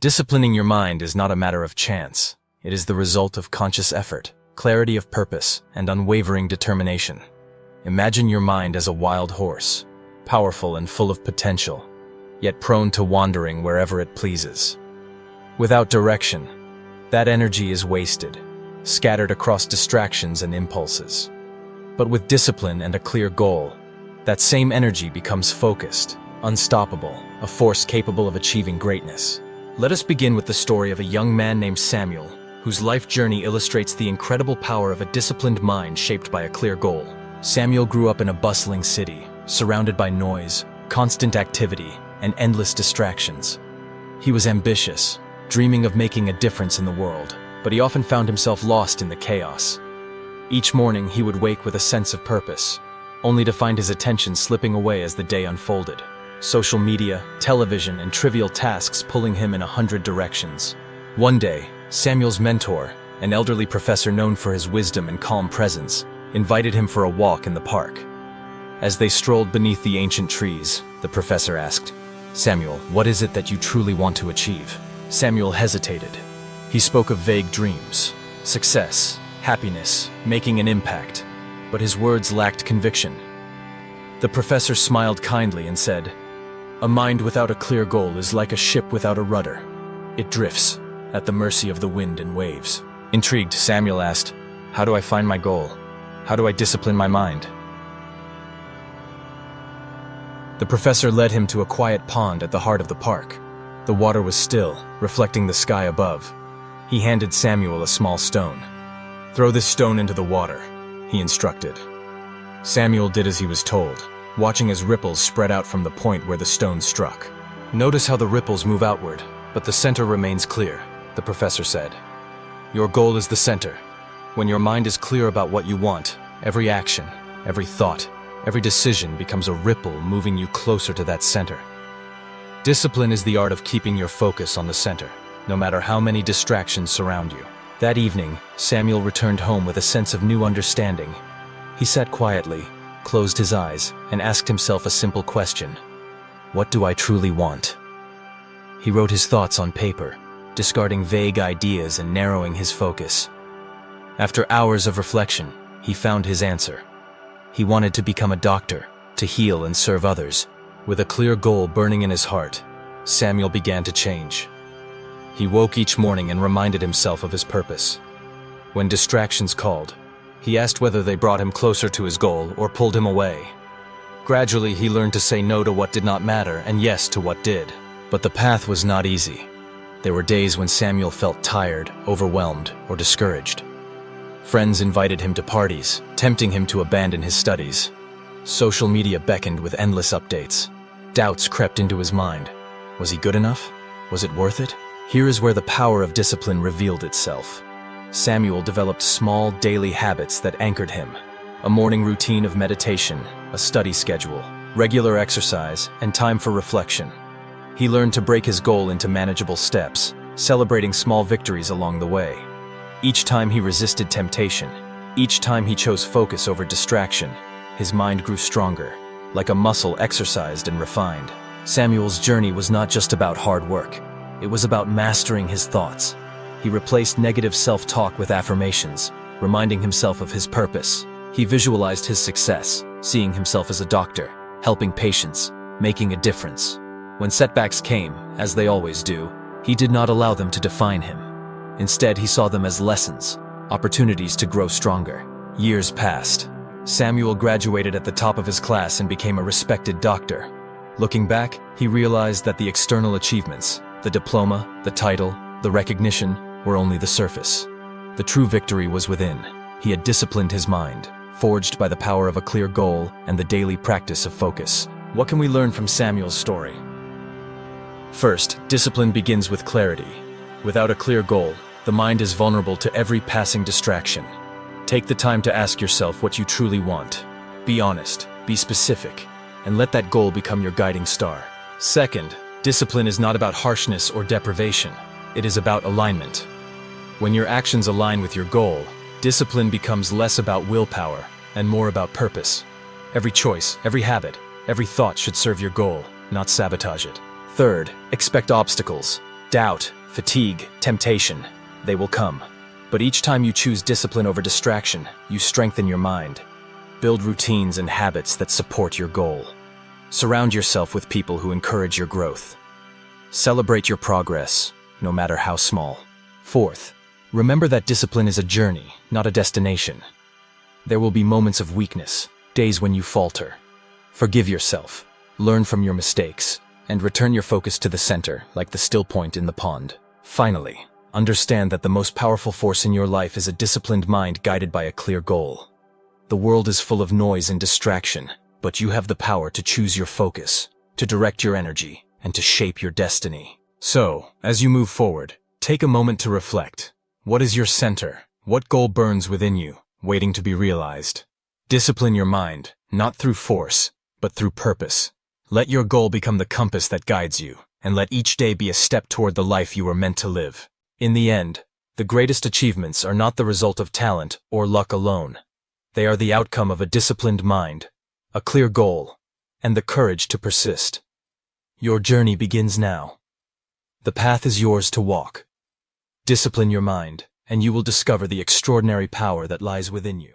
Disciplining your mind is not a matter of chance. It is the result of conscious effort, clarity of purpose, and unwavering determination. Imagine your mind as a wild horse, powerful and full of potential, yet prone to wandering wherever it pleases. Without direction, that energy is wasted, scattered across distractions and impulses. But with discipline and a clear goal, that same energy becomes focused, unstoppable, a force capable of achieving greatness. Let us begin with the story of a young man named Samuel, whose life journey illustrates the incredible power of a disciplined mind shaped by a clear goal. Samuel grew up in a bustling city, surrounded by noise, constant activity, and endless distractions. He was ambitious, dreaming of making a difference in the world, but he often found himself lost in the chaos. Each morning he would wake with a sense of purpose, only to find his attention slipping away as the day unfolded. Social media, television, and trivial tasks pulling him in 100 directions. One day, Samuel's mentor, an elderly professor known for his wisdom and calm presence, invited him for a walk in the park. As they strolled beneath the ancient trees, the professor asked, "Samuel, what is it that you truly want to achieve?" Samuel hesitated. He spoke of vague dreams, success, happiness, making an impact, but his words lacked conviction. The professor smiled kindly and said, "A mind without a clear goal is like a ship without a rudder. It drifts, at the mercy of the wind and waves." Intrigued, Samuel asked, "How do I find my goal? How do I discipline my mind?" The professor led him to a quiet pond at the heart of the park. The water was still, reflecting the sky above. He handed Samuel a small stone. "Throw this stone into the water," he instructed. Samuel did as he was told, watching as ripples spread out from the point where the stone struck. "Notice how the ripples move outward, but the center remains clear," the professor said. "Your goal is the center. When your mind is clear about what you want, every action, every thought, every decision becomes a ripple moving you closer to that center." Discipline is the art of keeping your focus on the center, no matter how many distractions surround you. That evening, Samuel returned home with a sense of new understanding. He sat quietly, closed his eyes, and asked himself a simple question: what do I truly want? He wrote his thoughts on paper, discarding vague ideas and narrowing his focus. After hours of reflection, he found his answer. He wanted to become a doctor, to heal and serve others. With a clear goal burning in his heart, Samuel began to change. He woke each morning and reminded himself of his purpose. When distractions called, he asked whether they brought him closer to his goal or pulled him away. Gradually, he learned to say no to what did not matter and yes to what did. But the path was not easy. There were days when Samuel felt tired, overwhelmed, or discouraged. Friends invited him to parties, tempting him to abandon his studies. Social media beckoned with endless updates. Doubts crept into his mind. Was he good enough? Was it worth it? Here is where the power of discipline revealed itself. Samuel developed small daily habits that anchored him. A morning routine of meditation, a study schedule, regular exercise, and time for reflection. He learned to break his goal into manageable steps, celebrating small victories along the way. Each time he resisted temptation, each time he chose focus over distraction, his mind grew stronger, like a muscle exercised and refined. Samuel's journey was not just about hard work. It was about mastering his thoughts. He replaced negative self-talk with affirmations, reminding himself of his purpose. He visualized his success, seeing himself as a doctor, helping patients, making a difference. When setbacks came, as they always do, he did not allow them to define him. Instead, he saw them as lessons, opportunities to grow stronger. Years passed. Samuel graduated at the top of his class and became a respected doctor. Looking back, he realized that the external achievements, the diploma, the title, the recognition, were only the surface. The true victory was within. He had disciplined his mind, forged by the power of a clear goal and the daily practice of focus. What can we learn from Samuel's story? First, discipline begins with clarity. Without a clear goal, the mind is vulnerable to every passing distraction. Take the time to ask yourself what you truly want. Be honest, be specific, and let that goal become your guiding star. Second, discipline is not about harshness or deprivation. It is about alignment. When your actions align with your goal, discipline becomes less about willpower and more about purpose. Every choice, every habit, every thought should serve your goal, not sabotage it. Third, expect obstacles. Doubt, fatigue, temptation, they will come. But each time you choose discipline over distraction, you strengthen your mind. Build routines and habits that support your goal. Surround yourself with people who encourage your growth. Celebrate your progress, no matter how small. Fourth, remember that discipline is a journey, not a destination. There will be moments of weakness, days when you falter. Forgive yourself, learn from your mistakes, and return your focus to the center, like the still point in the pond. Finally, understand that the most powerful force in your life is a disciplined mind guided by a clear goal. The world is full of noise and distraction, but you have the power to choose your focus, to direct your energy, and to shape your destiny. So, as you move forward, take a moment to reflect. What is your center? What goal burns within you, waiting to be realized? Discipline your mind, not through force, but through purpose. Let your goal become the compass that guides you, and let each day be a step toward the life you were meant to live. In the end, the greatest achievements are not the result of talent or luck alone. They are the outcome of a disciplined mind, a clear goal, and the courage to persist. Your journey begins now. The path is yours to walk. Discipline your mind, and you will discover the extraordinary power that lies within you.